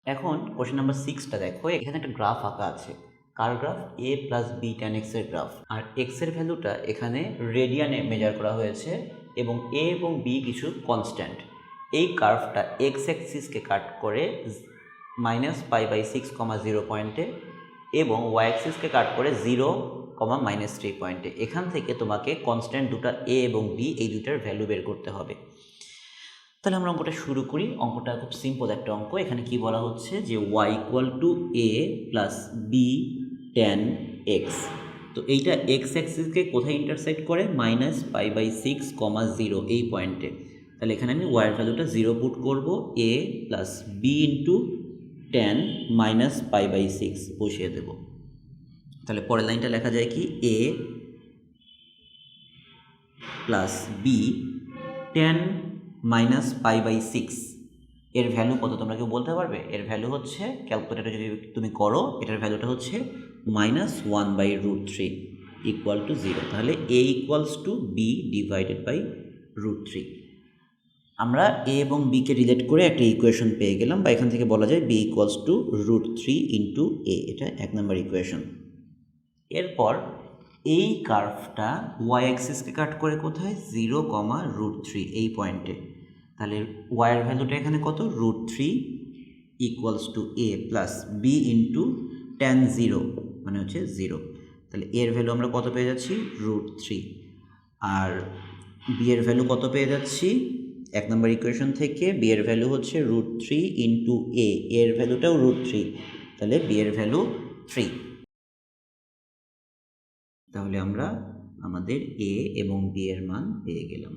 এখন question number 6টা দেখো, এখানে একটা গ্রাফ আঁকা আছে। কার graph? a plus B tan এক্সের গ্রাফ। আর এক্সের ভ্যালুটা এখানে রেডিয়ানে মেজার করা হয়েছে এবং a এবং b কিছু কনস্ট্যান্ট। এই কার্ভটা এক্স অ্যাক্সিসকে কাট করে -π/6, 0 পয়েন্টে এবং ওয়াই অ্যাক্সিসকে কাট করে 0, -3 পয়েন্টে। এখান থেকে তোমাকে কনস্ট্যান্ট দুটো a এবং b এই দুটার ভ্যালু বের করতে হবে। তাহলে আমরা অঙ্কটা শুরু করি। অঙ্কটা খুব সিম্পল একটা অঙ্ক। এখানে কি বলা হচ্ছে যে y = a plus B tan x. তো এইটা এক্স অ্যাক্সিসকে কোথায় ইন্টারসেক্ট করে? -π/6, 0 এই পয়েন্টে। তাহলে এখানে আমি ওয়াইয়ের ভ্যালুটা 0 পুট করব, a plus B into tan -π/6 বসিয়ে দেব। তাহলে পরের লাইনটা লেখা যায় কি? a প্লাস বি ট্যান -π/6 এর ভ্যালু কত তোমরা কেউ বলতে পারবে? এর ভ্যালু হচ্ছে, ক্যালকুলেটারে যদি তুমি করো, এটার ভ্যালুটা হচ্ছে -1/√3 = 0। তাহলে a = b /√3। আমরা a এবং b কে রিলেট করে একটা ইকুয়েশন পেয়ে গেলাম, বা এখান থেকে বলা যায় b = √3 × a। এটা 1 নম্বর ইকুয়েশন। এরপর এই কার্ভটা ওয়াই অ্যাক্সিসকে কাট করে কোথায়? 0, √3 এই পয়েন্টে। তাহলে ওয়াইয়ের ভ্যালুটা এখানে কত? √3 = a plus B into tan 0 মানে হচ্ছে 0। তাহলে এর ভ্যালু আমরা কত পেয়ে যাচ্ছি? √3। আর বি এর ভ্যালু কত পেয়ে যাচ্ছি? 1 নম্বর ইকুয়েশন থেকে বি এর ভ্যালু হচ্ছে √3 × a। এর ভ্যালুটাও √3, তাহলে বি এর ভ্যালু 3। তাহলে আমরা আমাদের a এবং b এর মান পেয়ে গেলাম।